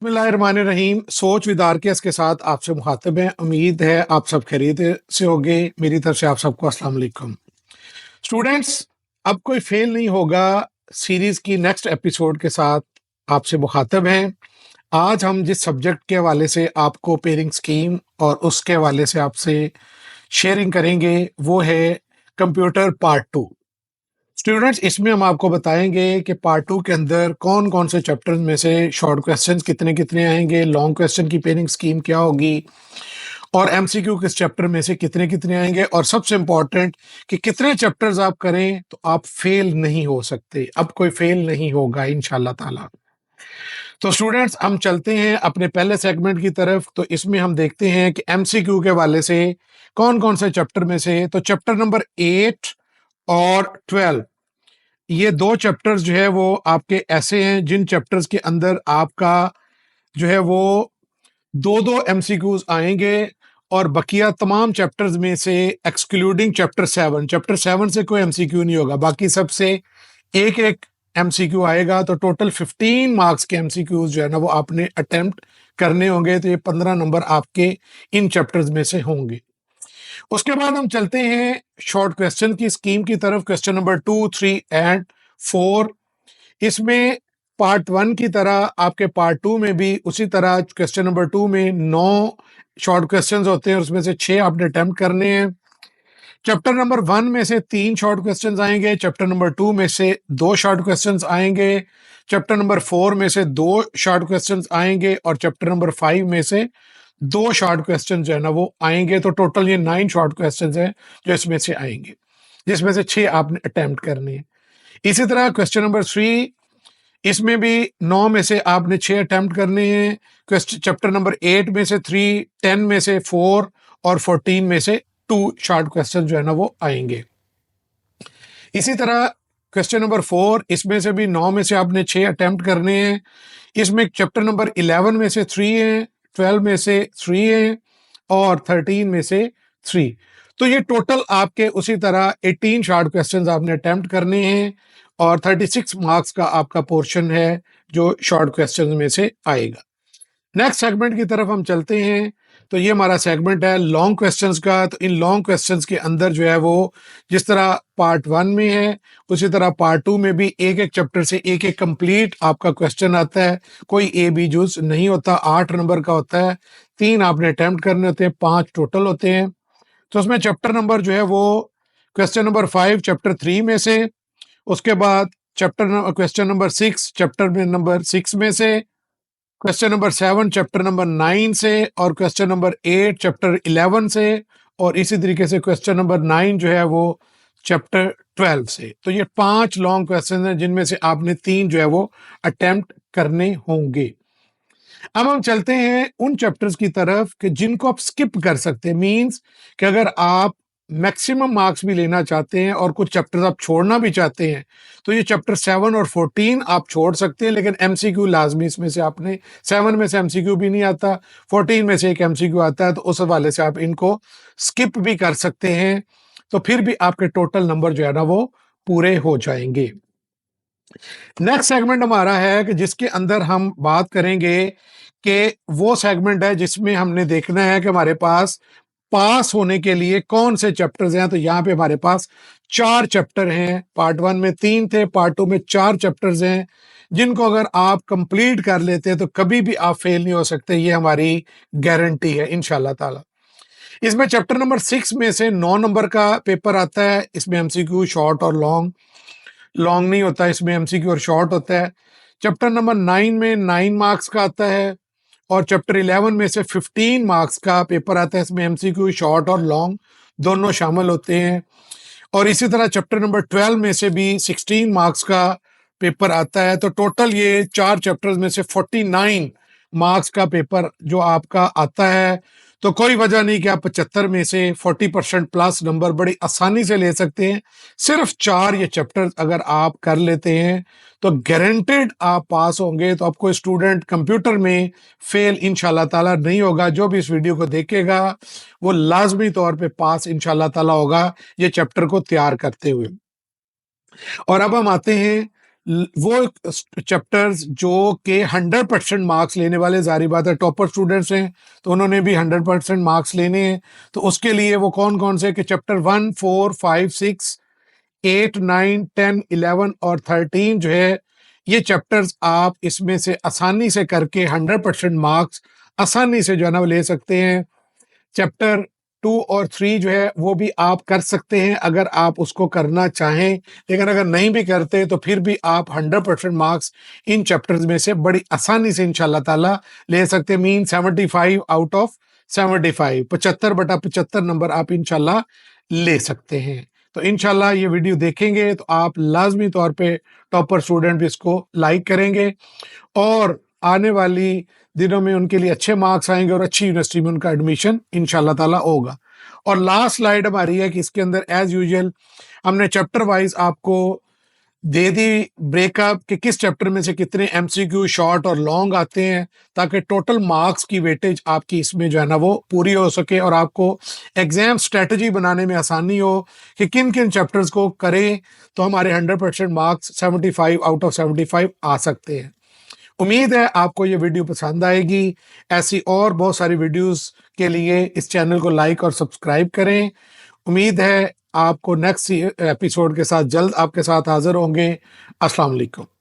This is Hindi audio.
बिस्मिल्लाहिर्रहमानिर्रहीम। सोच विद आरकेएस के साथ आपसे मुखातिब हैं। उम्मीद है आप सब खैरियत से होंगे। मेरी तरफ से आप सबको अस्सलाम वालेकुम। स्टूडेंट्स, अब कोई फेल नहीं होगा सीरीज की नेक्स्ट एपिसोड के साथ आपसे मुखातिब हैं। आज हम जिस सब्जेक्ट के हवाले से आपको पेयरिंग स्कीम और उसके हवाले से आपसे शेयरिंग करेंगे वो है कंप्यूटर पार्ट 2। स्टूडेंट्स, इसमें हम आपको बताएंगे कि पार्ट 2 के अंदर कौन कौन से चैप्टर्स में से शॉर्ट क्वेश्चंस कितने कितने आएंगे, लॉन्ग क्वेश्चन की पेयरिंग स्कीम क्या होगी और एमसीक्यू किस चैप्टर में से कितने कितने आएंगे, और सबसे इम्पोर्टेंट कि कितने चैप्टर्स आप करें तो आप फेल नहीं हो सकते। अब कोई फेल नहीं होगा इंशाल्लाह ताला। तो स्टूडेंट्स, हम चलते हैं अपने पहले सेगमेंट की तरफ। तो इसमें हम देखते हैं कि एमसीक्यू के हवाले से कौन कौन से चैप्टर में से, तो चैप्टर नंबर 8 और 12, ये दो चैप्टर्स जो है वो आपके ऐसे हैं जिन चैप्टर्स के अंदर आपका जो है वो दो दो एमसीक्यूज आएंगे, और बकिया तमाम चैप्टर्स में से एक्सक्लूडिंग चैप्टर 7 से कोई एमसीक्यू नहीं होगा। बाकी सबसे एक एक एमसीक्यू आएगा। तो टोटल 15 मार्क्स के एमसीक्यूज जो है ना वो आपने अटेम्प्ट करने होंगे। तो ये 15 नंबर आपके इन चैप्टर्स में से होंगे। उसके बाद हम चलते हैं शॉर्ट क्वेश्चन की स्कीम की तरफ। Question number 2, 3 and 4। इसमें पार्ट 1 की तरह आपके पार्ट 2 में भी उसी तरह क्वेश्चन नंबर 2 में 9 शॉर्ट क्वेश्चंस होते हैं, उसमें से 6 आपने अटेम्प्ट करने हैं। चैप्टर नंबर 1 में से 3 शॉर्ट क्वेश्चंस आएंगे, चैप्टर नंबर 2 में से 2 शॉर्ट क्वेश्चंस आएंगे, चैप्टर नंबर 4 में से 2 शॉर्ट क्वेश्चंस आएंगे, और चैप्टर नंबर 5 में से 2 शॉर्ट क्वेश्चन जो है ना वो आएंगे। तो टोटल ये 9 शॉर्ट क्वेश्चन हैं जो इसमें से आएंगे, जिसमें से 6 आपने अटेम्प्ट करने हैं। इसी तरह क्वेश्चन नंबर 3, इसमें भी 9 में से आपने 6 अटेम्प्ट करने हैं। क्वेश्चन चैप्टर नंबर 8 में से 3, 10 में से 4 और 14 में से 2 शॉर्ट क्वेश्चन जो है ना वो आएंगे। इसी तरह क्वेश्चन नंबर 4, इसमें से भी 9 में से आपने 6 अटेम्प्ट करने हैं। इसमें चैप्टर नंबर 11 में से 3 हैं, 12 में से 3 हैं और 13 में से 3। तो ये टोटल आपके उसी तरह 18 शॉर्ट क्वेश्चंस आपने अटेम्प्ट करने हैं, और 36 मार्क्स का आपका पोर्शन है जो शॉर्ट क्वेश्चंस में से आएगा। नेक्स्ट सेगमेंट की तरफ हम चलते हैं। तो ये हमारा सेगमेंट है लॉन्ग क्वेश्चंस का। तो इन लॉन्ग क्वेश्चंस के अंदर जो है वो जिस तरह पार्ट 1 में है उसी तरह पार्ट 2 में भी एक एक चैप्टर से एक एक कंप्लीट आपका क्वेश्चन आता है। कोई ए बी जूस नहीं होता, 8 नंबर का होता है। 3 आपने अटेम्प्ट करने होते हैं, 5 टोटल होते हैं। तो उसमें चैप्टर नंबर जो है वो क्वेश्चन नंबर 5 चैप्टर 3 में से, उसके बाद क्वेश्चन नंबर 6 चैप्टर में नंबर 6 में से, क्वेश्चन नंबर 7 चैप्टर नंबर 9 से, और क्वेश्चन नंबर 8 चैप्टर 11 से, और इसी तरीके से क्वेश्चन नंबर 9 जो है वो चैप्टर 12 से। तो ये 5 लॉन्ग क्वेश्चन हैं जिनमें से आपने 3 जो है वो अटेम्प्ट करने होंगे। अब हम चलते हैं उन चैप्टर्स की तरफ कि जिनको आप स्किप कर सकते हैं। मींस कि अगर आप मैक्सिमम मार्क्स भी लेना चाहते हैं और कुछ चैप्टर्स आप छोड़ना भी चाहते हैं तो ये चैप्टर 7 और 14 आप छोड़ सकते हैं, लेकिन एमसीक्यू लाजमी इसमें से आपने 7 में से एमसीक्यू भी नहीं आता, 14 में से एक एमसीक्यू आता है, तो उस हवाले से आप इनको स्किप भी कर सकते हैं। तो फिर भी आपके टोटल नंबर जो है ना वो पूरे हो जाएंगे। नेक्स्ट सेगमेंट हमारा है कि जिसके अंदर हम बात करेंगे कि वो सेगमेंट है जिसमें हमने देखना है कि हमारे पास पास होने के लिए कौन से चैप्टर्स हैं। तो यहाँ पे हमारे पास 4 चैप्टर हैं। पार्ट 1 में 3 थे, पार्ट 2 में 4 चैप्टर्स हैं जिनको अगर आप कंप्लीट कर लेते हैं तो कभी भी आप फेल नहीं हो सकते। ये हमारी गारंटी है इंशाल्लाह ताला। इसमें चैप्टर नंबर 6 में से 9 नंबर का पेपर आता है। इसमें एमसीक्यू शॉर्ट और लॉन्ग नहीं होता, इसमें एमसीक्यू और शॉर्ट होता है। चैप्टर नंबर 9 में 9 मार्क्स का आता है, और चैप्टर 11 में से 15 मार्क्स का पेपर आता है। इसमें एमसीक्यू शॉर्ट और लॉन्ग दोनों शामिल होते हैं। और इसी तरह चैप्टर नंबर 12 में से भी 16 मार्क्स का पेपर आता है। तो टोटल ये 4 चैप्टर्स में से 49 मार्क्स का पेपर जो आपका आता है। तो कोई वजह नहीं कि आप 75 में से 40% प्लस नंबर बड़ी आसानी से ले सकते हैं। सिर्फ 4 ये चैप्टर अगर आप कर लेते हैं तो गारंटेड आप पास होंगे। तो आपको स्टूडेंट कंप्यूटर में फेल इंशाल्लाह ताला नहीं होगा। जो भी इस वीडियो को देखेगा वो लाजमी तौर पे पास इंशाल्लाह ताला होगा ये चैप्टर को तैयार करते हुए। और अब हम आते हैं वो चैप्टर्स जो कि 100% मार्क्स लेने वाले, जारी बात है टॉपर स्टूडेंट्स हैं तो उन्होंने भी 100% मार्क्स लेने हैं। तो उसके लिए वो कौन कौन से कि चैप्टर 1, 4, 5, 6, 8, 9, 10, 11 और 13 जो है, ये चैप्टर्स आप इसमें से आसानी से करके 100% मार्क्स आसानी से जो है ना वो ले सकते हैं। चैप्टर 2 और 3 जो है वो भी आप कर सकते हैं अगर आप उसको करना चाहें, लेकिन अगर नहीं भी करते तो फिर भी आप 100% मार्क्स इन चैप्टर्स में से बड़ी आसानी से इंशाल्लाह ताला ले सकते हैं। मीन 75 आउट ऑफ 75, 75/75 नंबर आप इंशाल्लाह ले सकते हैं। तो इंशाल्लाह ये वीडियो देखेंगे तो आप लाजमी तौर पे टॉपर स्टूडेंट भी इसको लाइक करेंगे और आने वाली दिनों में उनके लिए अच्छे मार्क्स आएंगे और अच्छी यूनिवर्सिटी में उनका एडमिशन इंशाल्लाह ताला होगा। और लास्ट स्लाइड हमारी है कि इसके अंदर एज यूजुअल हमने चैप्टर वाइज आपको दे दी ब्रेकअप कि किस चैप्टर में से कितने एमसीक्यू शॉर्ट और लॉन्ग आते हैं, ताकि टोटल मार्क्स की वेटेज आपकी इसमें जो है ना वो पूरी हो सके और आपको एग्जाम स्ट्रेटजी बनाने में आसानी हो कि किन किन चैप्टर्स को करें तो हमारे 100% मार्क्स 75 आउट ऑफ 75 आ सकते हैं। उम्मीद है आपको ये वीडियो पसंद आएगी। ऐसी और बहुत सारी वीडियोस के लिए इस चैनल को लाइक और सब्सक्राइब करें। उम्मीद है आपको नेक्स्ट एपिसोड के साथ जल्द आपके साथ हाजिर होंगे। अस्सलाम वालेकुम।